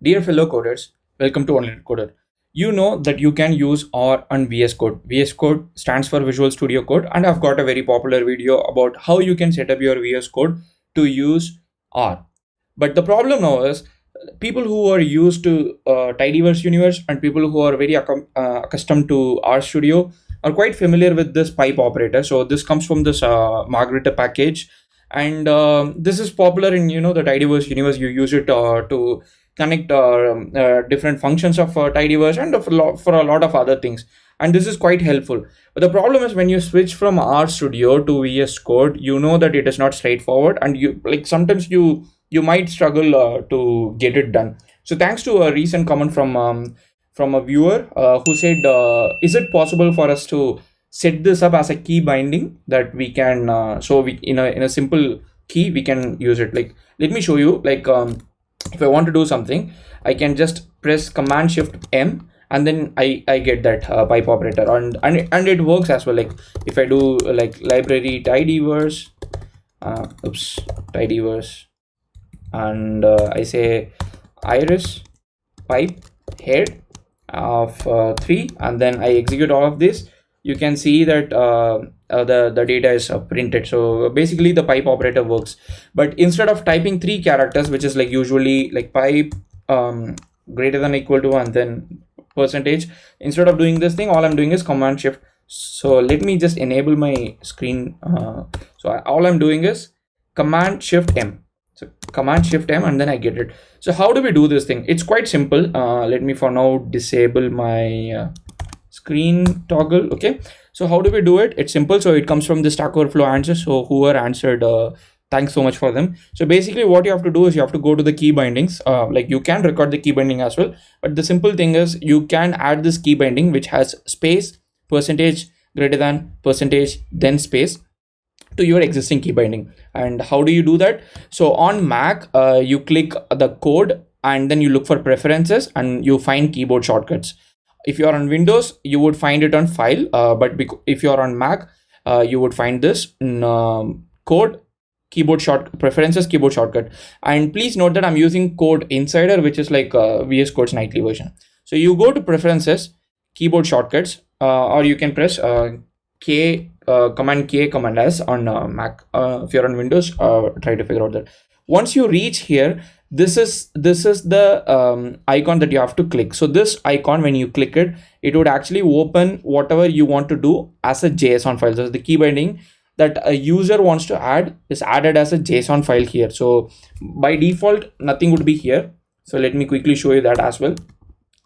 Dear fellow coders, welcome to Online Coder. You know that you can use R on VS Code. VS Code stands for Visual Studio Code, and I've got a very popular video about how you can set up your VS Code to use R. But the problem now is people who are used to tidyverse universe and people who are very accustomed to R Studio are quite familiar with this pipe operator. So this comes from this magrittr package, and this is popular in the tidyverse universe. You use it to connect different functions of tidyverse and for a lot of other things, and this is quite helpful. But the problem is when you switch from R Studio to VS Code, you know that it is not straightforward, and sometimes you might struggle to get it done. So thanks to a recent comment from a viewer who said, is it possible for us to set this up as a key binding that we can so we in a simple key we can use it? Like, let me show you. If I want to do something, I can just press Command Shift M, and then I get that pipe operator, and it works as well. Like if I do like library tidyverse, tidyverse, and I say iris pipe head of 3, and then I execute all of this, you can see that the data is printed. So basically the pipe operator works, but instead of typing 3 characters, which is like usually like pipe greater than equal to and then percentage, instead of doing this thing, all I'm doing is Command Shift. So let me just enable my screen. All I'm doing is Command Shift M. So Command Shift M, and then I get it. So how do we do this thing? It's quite simple. Let me for now disable my screen toggle. Okay, so how do we do it? It's simple. So it comes from the Stack Overflow answers. So whoever answered, thanks so much for them. So basically what you have to do is you have to go to the key bindings. Like you can record the key binding as well, but the simple thing is you can add this key binding which has space, percentage, greater than, percentage, then space to your existing key binding. And how do you do that? So on Mac, you click the code and then you look for preferences and you find keyboard shortcuts. If you are on Windows, you would find it on file, but if you are on Mac, you would find this in code, keyboard preferences, keyboard shortcut. And please note that I'm using Code Insider, which is like VS Code's nightly version. So you go to preferences, keyboard shortcuts, or you can press Command K, Command S on Mac. If you're on Windows, try to figure out that. Once you reach here, this is the icon that you have to click. So this icon, when you click it, it would actually open whatever you want to do as a JSON file. So the key binding that a user wants to add is added as a JSON file here. So by default, nothing would be here. So let me quickly show you that as well.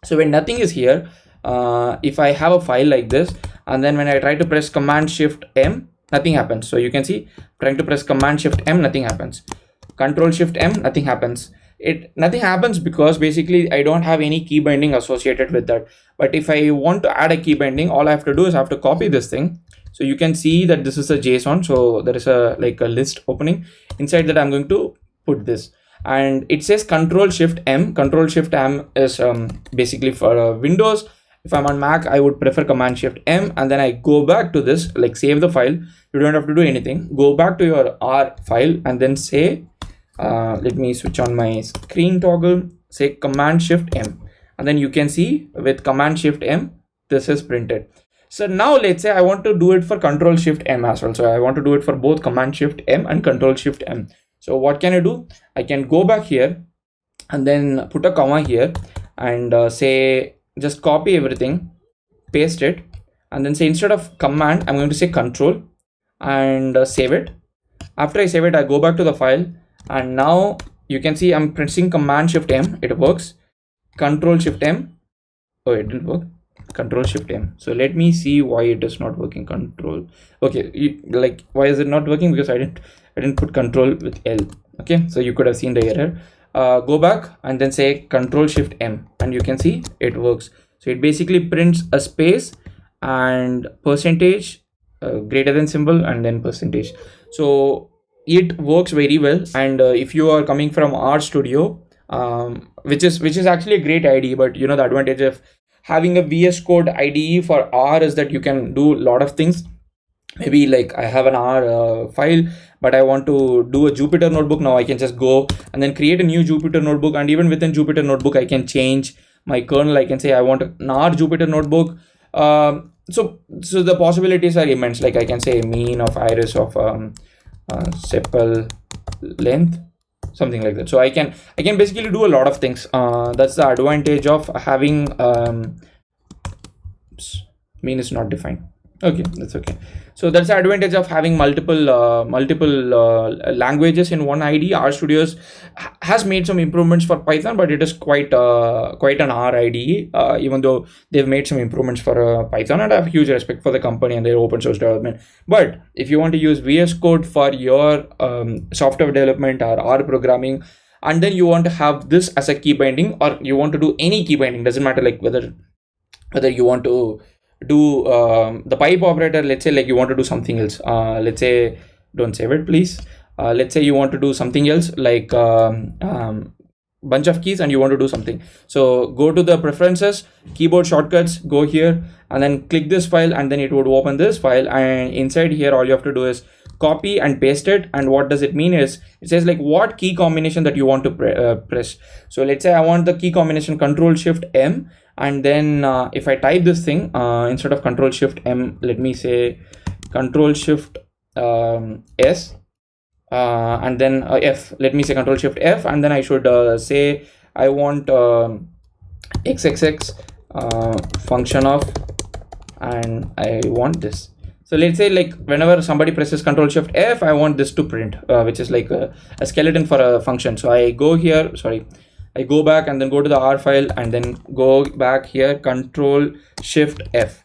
So when nothing is here, if I have a file like this, and then when I try to press Command Shift M, nothing happens. So you can see trying to press Command Shift M, nothing happens. Control Shift M, nothing happens. Nothing happens because basically I don't have any key binding associated with that. But if I want to add a key binding, all I have to do is I have to copy this thing. So you can see that this is a JSON. So there is a list opening. Inside that I'm going to put this, and it says Control Shift M. Control Shift M is basically for Windows. If I'm on Mac, I would prefer Command Shift M, and then I go back to this, like save the file. You don't have to do anything. Go back to your R file and then say, let me switch on my screen toggle, say Command Shift M, and then you can see with Command Shift M, this is printed. So now let's say I want to do it for Control Shift M as well. So I want to do it for both Command Shift M and Control Shift M. So what can I do? I can go back here and then put a comma here and say, just copy everything, paste it, and then say instead of command, I'm going to say control and save it. After I save it, I go back to the file, and now you can see I'm pressing Command Shift M, it works. Control Shift M, oh, it didn't work. Control Shift M. So let me see why it is not working. Control. Okay, why is it not working? Because I didn't put control with L. Okay, so you could have seen the error. Go back and then say Control Shift M, and you can see it works. So it basically prints a space and percentage, greater than symbol, and then percentage. So it works very well. And if you are coming from R Studio, which is actually a great IDE, but the advantage of having a VS Code IDE for R is that you can do a lot of things. Maybe like I have an R file but I want to do a Jupyter notebook. Now I can just go and then create a new Jupyter notebook, and even within Jupyter notebook I can change my kernel. I can say I want an R Jupyter notebook. So the possibilities are immense. Like I can say mean of iris of sepal length, something like that. So I can basically do a lot of things. That's the advantage of having mean is not defined. Okay, that's okay. So that's the advantage of having multiple languages in one IDE. RStudio has made some improvements for Python, but it is quite an R IDE, even though they've made some improvements for Python, and I have huge respect for the company and their open source development. But if you want to use VS Code for your software development or R programming, and then you want to have this as a key binding, or you want to do any key binding, doesn't matter, like whether you want to do the pipe operator, let's say like you want to do something else, let's say, don't save it please, let's say you want to do something else, like bunch of keys, and you want to do something. So go to the preferences, keyboard shortcuts, go here and then click this file, and then it would open this file, and inside here all you have to do is copy and paste it. And what does it mean is, it says like what key combination that you want to press. So let's say I want the key combination Control-Shift-M, and then if I type this thing, instead of Control-Shift-M, let me say Control-Shift-S, and then F, let me say Control-Shift-F, and then I should say I want XXX function of, and I want this. So let's say like whenever somebody presses Control-Shift-F, I want this to print, which is like a skeleton for a function. So I go here, I go back and then go to the R file, and then go back here, Control-Shift-F.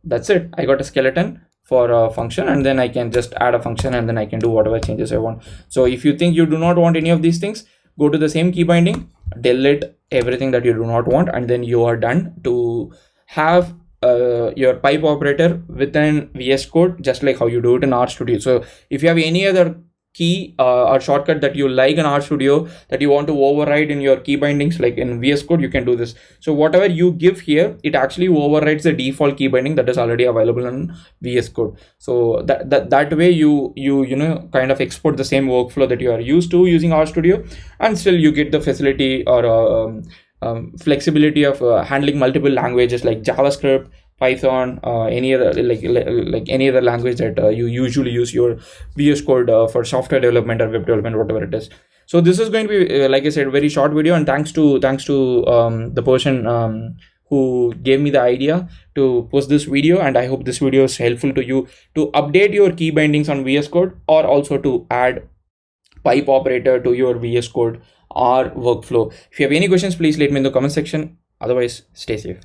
That's it. I got a skeleton for a function, and then I can just add a function, and then I can do whatever changes I want. So if you think you do not want any of these things, go to the same key binding, delete everything that you do not want, and then you are done to have your pipe operator within VS Code, just like how you do it in RStudio. So if you have any other key or shortcut that you like in RStudio that you want to override in your key bindings, like in VS Code, you can do this. So whatever you give here, it actually overrides the default key binding that is already available in VS Code. So that way you know, kind of export the same workflow that you are used to using RStudio, and still you get the facility or flexibility of handling multiple languages like JavaScript, Python, any other like any other language that you usually use your VS Code for software development or web development, whatever it is. So this is going to be, like I said, very short video, and thanks to the person who gave me the idea to post this video, and I hope this video is helpful to you to update your key bindings on VS Code, or also to add pipe operator to your VS Code or workflow. If you have any questions, please let me in the comment section. Otherwise, stay safe.